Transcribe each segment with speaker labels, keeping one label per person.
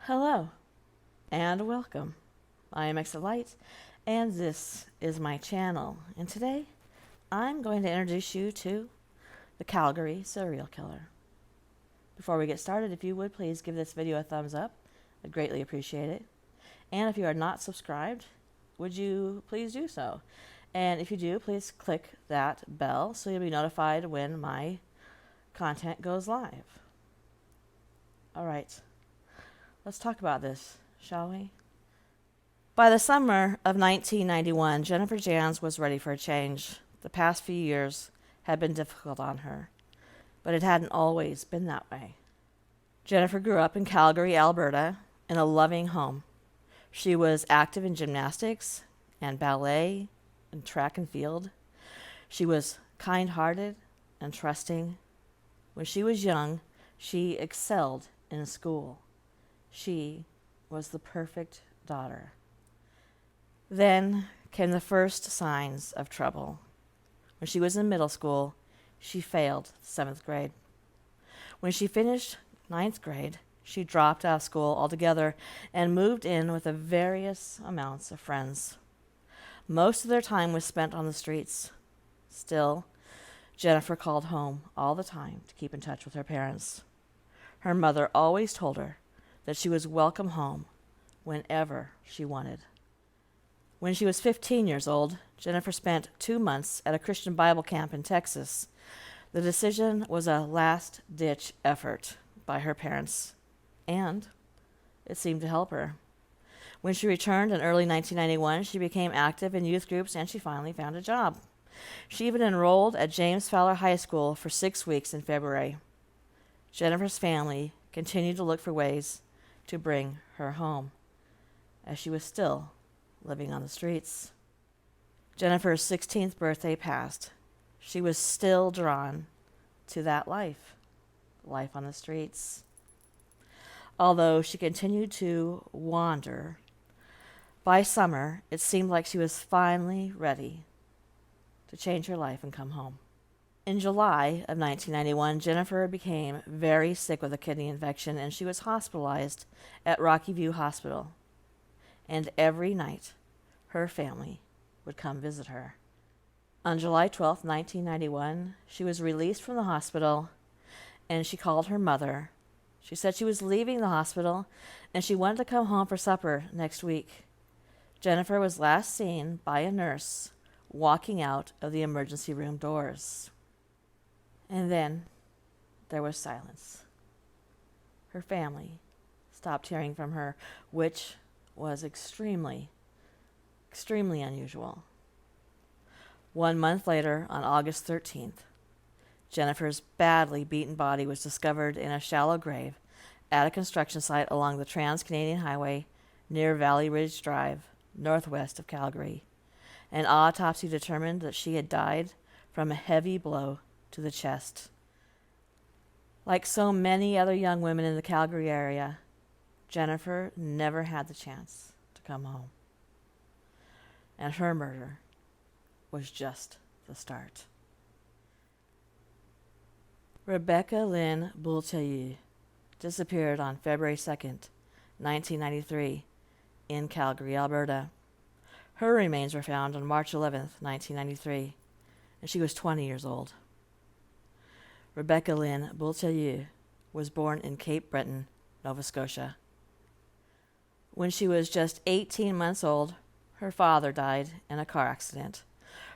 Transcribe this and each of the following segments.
Speaker 1: Hello and welcome. I am X of Light and this is my channel. And today I'm going to introduce you to the Calgary serial killer. Before we get started, if you would please give this video a thumbs up, I'd greatly appreciate it. And if you are not subscribed, would you please do so? And if you do, please click that bell so you'll be notified when my content goes live. All right. Let's talk about this, shall we? By the summer of 1991, Jennifer Jans was ready for a change. The past few years had been difficult on her, but it hadn't always been that way. Jennifer grew up in Calgary, Alberta, in a loving home. She was active in gymnastics and ballet and track and field. She was kind-hearted and trusting. When she was young, she excelled in school. She was the perfect daughter. Then came the first signs of trouble. When she was in middle school, she failed 7th grade. When she finished 9th grade, she dropped out of school altogether and moved in with various amounts of friends. Most of their time was spent on the streets. Still, Jennifer called home all the time to keep in touch with her parents. Her mother always told her that she was welcome home whenever she wanted. When she was 15 years old, Jennifer spent 2 months at a Christian Bible camp in Texas. The decision was a last-ditch effort by her parents, and it seemed to help her. When she returned in early 1991, she became active in youth groups and she finally found a job. She even enrolled at James Fowler High School for 6 weeks in February. Jennifer's family continued to look for ways to bring her home, as she was still living on the streets. Jennifer's 16th birthday passed. She was still drawn to that life on the streets. Although she continued to wander, by summer it seemed like she was finally ready to change her life and come home. In July of 1991, Jennifer became very sick with a kidney infection and she was hospitalized at Rocky View Hospital. And every night, her family would come visit her. On July 12, 1991, she was released from the hospital and she called her mother. She said she was leaving the hospital and she wanted to come home for supper next week. Jennifer was last seen by a nurse walking out of the emergency room doors. And then there was silence. Her family stopped hearing from her, which was extremely unusual. 1 month later, on August 13th, Jennifer's badly beaten body was discovered in a shallow grave at a construction site along the Trans-Canadian Highway near Valley Ridge Drive, northwest of Calgary. An autopsy determined that she had died from a heavy blow to the chest. Like so many other young women in the Calgary area, Jennifer never had the chance to come home. And her murder was just the start. Rebecca Lynn Boultelier disappeared on February 2nd, 1993, in Calgary, Alberta. Her remains were found on March 11th, 1993, and she was 20 years old. Rebecca Lynn Boultelier was born in Cape Breton, Nova Scotia. When she was just 18 months old, her father died in a car accident.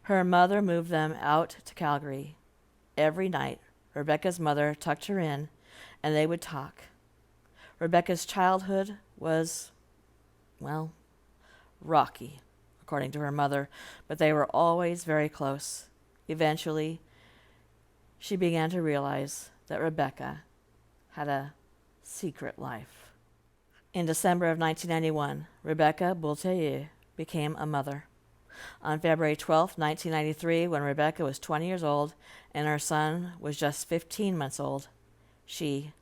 Speaker 1: Her mother moved them out to Calgary. Every night, Rebecca's mother tucked her in, and they would talk. Rebecca's childhood was, well, rocky, according to her mother, but they were always very close. Eventually, she began to realize that Rebecca had a secret life. In December of 1991, Rebecca Boultelier became a mother. On February 12, 1993, when Rebecca was 20 years old and her son was just 15 months old, she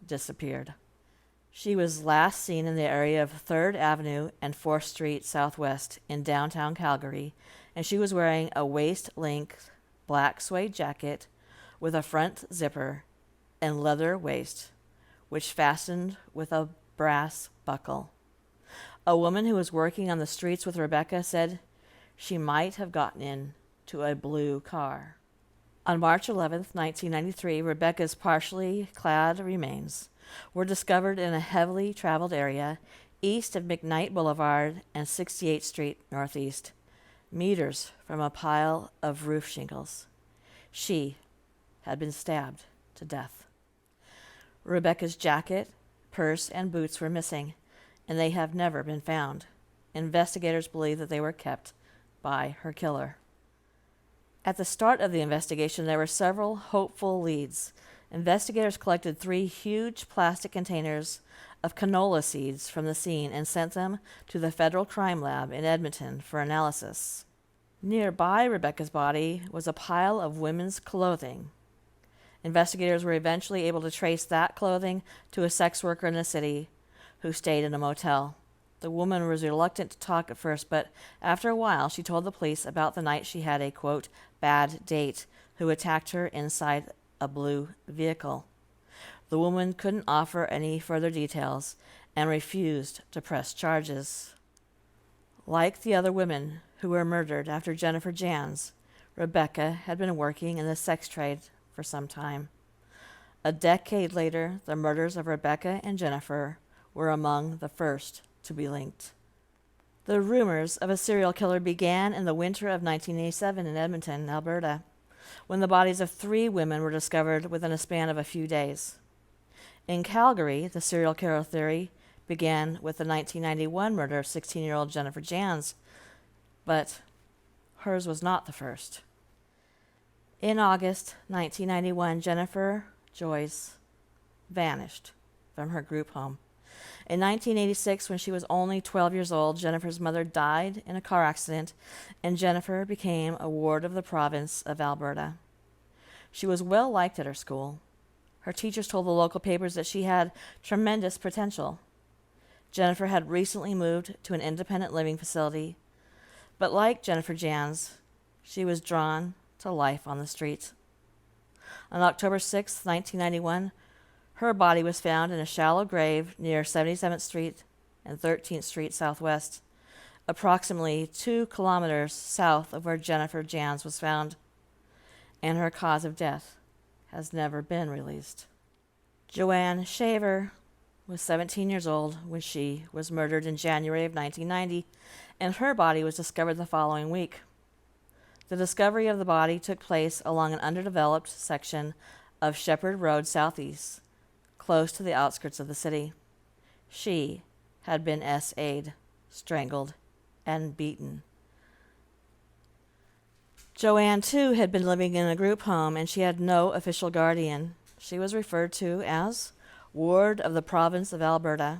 Speaker 1: disappeared. She was last seen in the area of 3rd Avenue and 4th Street Southwest in downtown Calgary, and she was wearing a waist-length black suede jacket with a front zipper and leather waist, which fastened with a brass buckle. A woman who was working on the streets with Rebecca said she might have gotten into a blue car. On March 11, 1993, Rebecca's partially clad remains were discovered in a heavily traveled area east of McKnight Boulevard and 68th Street Northeast, meters from a pile of roof shingles. She had been stabbed to death. Rebecca's jacket, purse, and boots were missing, and they have never been found. Investigators believe that they were kept by her killer. At the start of the investigation, there were several hopeful leads. Investigators collected 3 huge plastic containers of canola seeds from the scene and sent them to the Federal Crime Lab in Edmonton for analysis. Nearby Rebecca's body was a pile of women's clothing. Investigators were eventually able to trace that clothing to a sex worker in the city who stayed in a motel. The woman was reluctant to talk at first, but after a while she told the police about the night she had a, quote, bad date who attacked her inside a blue vehicle. The woman couldn't offer any further details and refused to press charges. Like the other women who were murdered after Jennifer Jans, Rebecca had been working in the sex trade for some time. A decade later, the murders of Rebecca and Jennifer were among the first to be linked. The rumors of a serial killer began in the winter of 1987 in Edmonton, Alberta, when the bodies of 3 women were discovered within a span of a few days. In Calgary, the serial killer theory began with the 1991 murder of 16-year-old Jennifer Jans, but hers was not the first. In August 1991, Jennifer Joyce vanished from her group home. In 1986, when she was only 12 years old, Jennifer's mother died in a car accident, and Jennifer became a ward of the province of Alberta. She was well liked at her school. Her teachers told the local papers that she had tremendous potential. Jennifer had recently moved to an independent living facility, but like Jennifer Jans, she was drawn to life on the streets. On October 6, 1991, her body was found in a shallow grave near 77th Street and 13th Street Southwest, approximately 2 kilometers south of where Jennifer Jans was found, and her cause of death has never been released. Joanne Shaver was 17 years old when she was murdered in January of 1990, and her body was discovered the following week. The discovery of the body took place along an underdeveloped section of Shepherd Road Southeast, close to the outskirts of the city. She had been SA'd, strangled, and beaten. Joanne, too, had been living in a group home, and she had no official guardian. She was referred to as ward of the province of Alberta.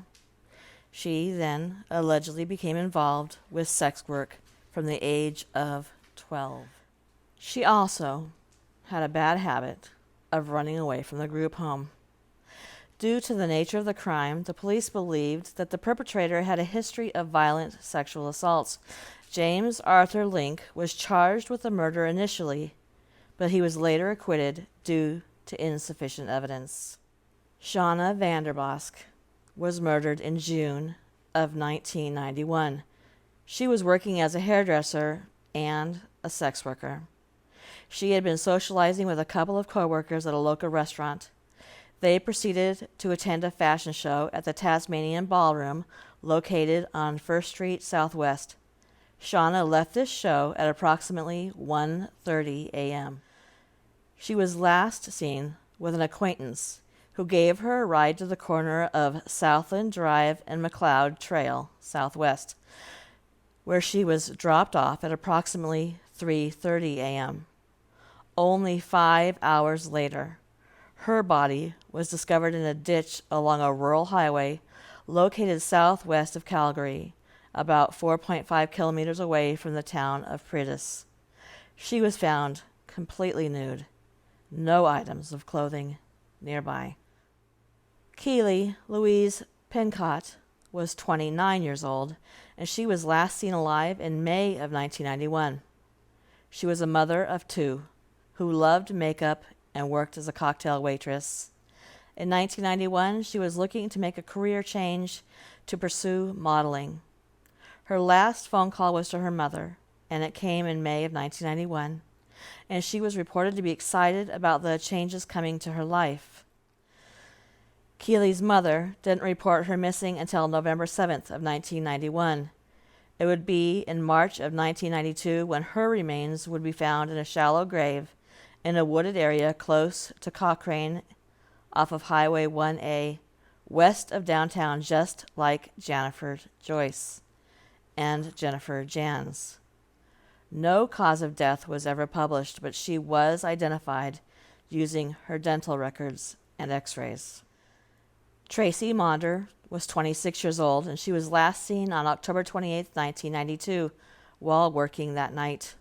Speaker 1: She then allegedly became involved with sex work from the age of 12. She also had a bad habit of running away from the group home. Due to the nature of the crime, the police believed that the perpetrator had a history of violent sexual assaults. James Arthur Link was charged with the murder initially, but he was later acquitted due to insufficient evidence. Shauna Vanderbosk was murdered in June of 1991. She was working as a hairdresser and a sex worker. She had been socializing with a couple of co-workers at a local restaurant. They proceeded to attend a fashion show at the Tasmanian Ballroom located on 1st Street Southwest. Shauna left this show at approximately 1:30 a.m. She was last seen with an acquaintance who gave her a ride to the corner of Southland Drive and McLeod Trail, Southwest, where she was dropped off at approximately 3:30 a.m. Only 5 hours later, her body was discovered in a ditch along a rural highway located southwest of Calgary, about 4.5 kilometers away from the town of Priddis. She was found completely nude, no items of clothing nearby. Keely Louise Pincott was 29 years old, and she was last seen alive in May of 1991. She was a mother of 2 who loved makeup and worked as a cocktail waitress. In 1991, she was looking to make a career change to pursue modeling. Her last phone call was to her mother, and it came in May of 1991, and she was reported to be excited about the changes coming to her life. Keely's mother didn't report her missing until November 7th of 1991. It would be in March of 1992 when her remains would be found in a shallow grave in a wooded area close to Cochrane off of Highway 1A, west of downtown, just like Jennifer Joyce and Jennifer Jans. No cause of death was ever published, but she was identified using her dental records and x-rays. Tracy Maunder was 26 years old, and she was last seen on October 28, 1992, while working that night.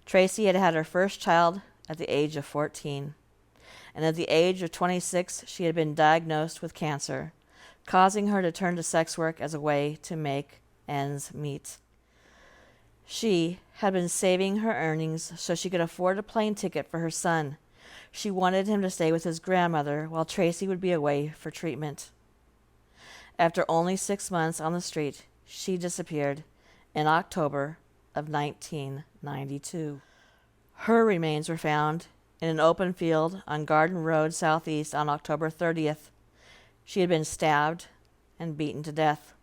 Speaker 1: Tracy had had her first child at the age of 14, and at the age of 26, she had been diagnosed with cancer, causing her to turn to sex work as a way to make ends meet. She had been saving her earnings so she could afford a plane ticket for her son. She wanted him to stay with his grandmother while Tracy would be away for treatment. After only 6 months on the street, she disappeared in October of 1992. Her remains were found in an open field on Garden Road Southeast on October 30th. She had been stabbed and beaten to death.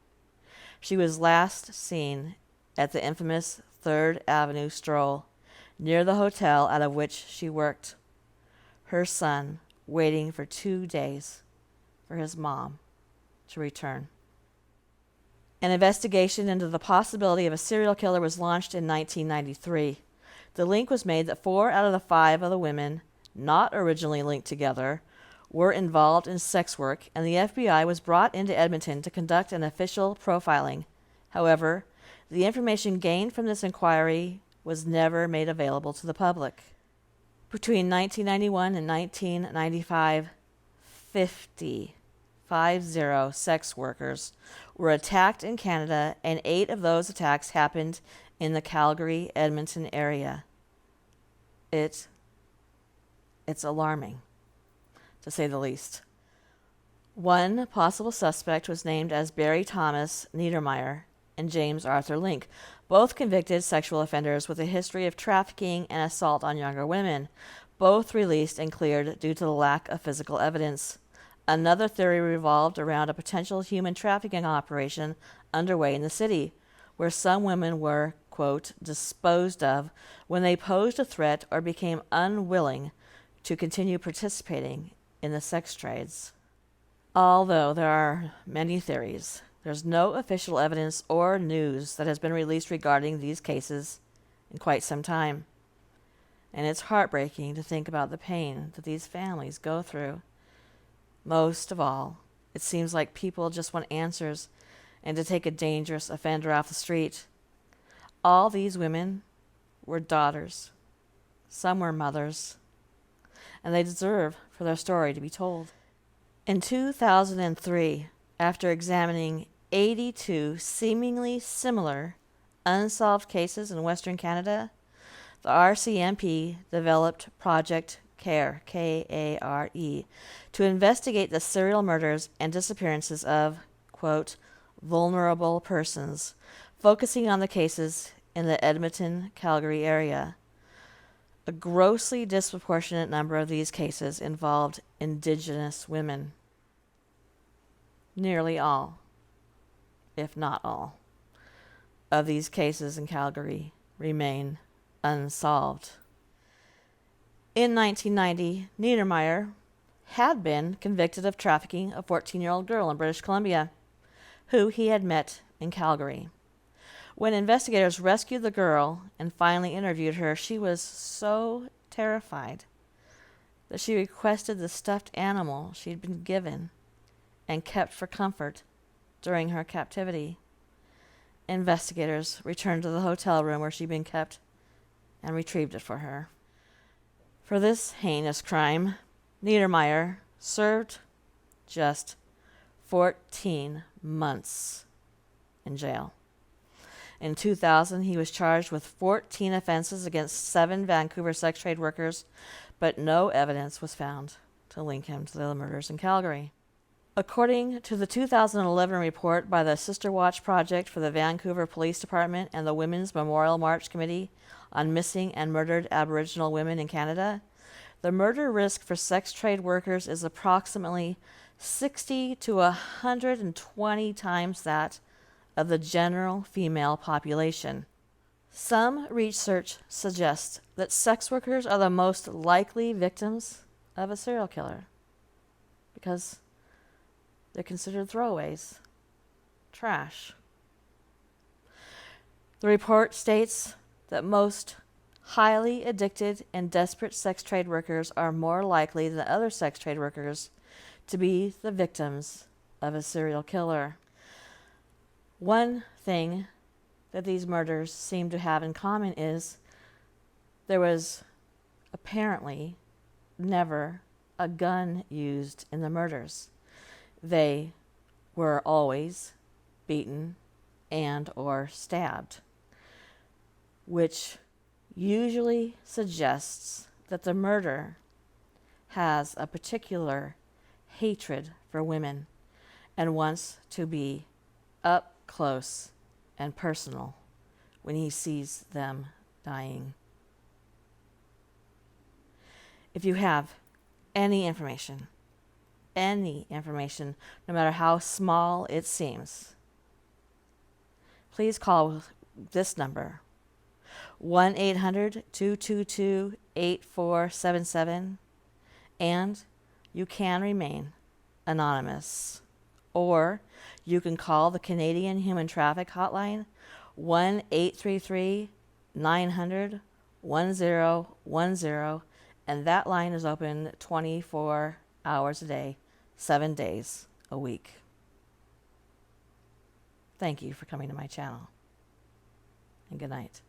Speaker 1: She was last seen at the infamous 3rd Avenue stroll near the hotel out of which she worked. Her son waiting for 2 days for his mom to return. An investigation into the possibility of a serial killer was launched in 1993. The link was made that 4 out of the 5 of the women, not originally linked together, were involved in sex work, and the FBI was brought into Edmonton to conduct an official profiling. However, the information gained from this inquiry was never made available to the public. Between 1991 and 1995, 50 sex workers were attacked in Canada, and 8 of those attacks happened in the Calgary, Edmonton area. It's alarming, to say the least. One possible suspect was named as Barry Thomas Niedermeyer and James Arthur Link, both convicted sexual offenders with a history of trafficking and assault on younger women, both released and cleared due to the lack of physical evidence. Another theory revolved around a potential human trafficking operation underway in the city, where some women were, quote, disposed of when they posed a threat or became unwilling to continue participating in the sex trades. Although there are many theories, there's no official evidence or news that has been released regarding these cases in quite some time. And it's heartbreaking to think about the pain that these families go through. Most of all, it seems like people just want answers and to take a dangerous offender off the street. All these women were daughters. Some were mothers. And they deserve for their story to be told. In 2003, after examining 82 seemingly similar unsolved cases in Western Canada, the RCMP developed Project CARE, K-A-R-E, to investigate the serial murders and disappearances of, quote, vulnerable persons, focusing on the cases in the Edmonton, Calgary area. A grossly disproportionate number of these cases involved Indigenous women. Nearly all, if not all, of these cases in Calgary remain unsolved. In 1990, Niedermeyer had been convicted of trafficking a 14-year-old girl in British Columbia, who he had met in Calgary. When investigators rescued the girl and finally interviewed her, she was so terrified that she requested the stuffed animal she'd been given and kept for comfort during her captivity. Investigators returned to the hotel room where she'd been kept and retrieved it for her. For this heinous crime, Niedermeyer served just 14 months in jail. In 2000, he was charged with 14 offenses against 7 Vancouver sex trade workers, but no evidence was found to link him to the murders in Calgary. According to the 2011 report by the Sister Watch Project for the Vancouver Police Department and the Women's Memorial March Committee on Missing and Murdered Aboriginal Women in Canada, the murder risk for sex trade workers is approximately 60 to 120 times that of the general female population. Some research suggests that sex workers are the most likely victims of a serial killer because they're considered throwaways, trash. The report states that most highly addicted and desperate sex trade workers are more likely than other sex trade workers to be the victims of a serial killer. One thing that these murders seem to have in common is there was apparently never a gun used in the murders. They were always beaten and or stabbed, which usually suggests that the murderer has a particular hatred for women and wants to be up close and personal when he sees them dying. If you have any information, no matter how small it seems, please call this number, 1-800-222-8477, and you can remain anonymous. Or you can call the Canadian Human Traffic Hotline, 1-833-900-1010, and that line is open 24 hours a day, 7 days a week. Thank you for coming to my channel, and good night.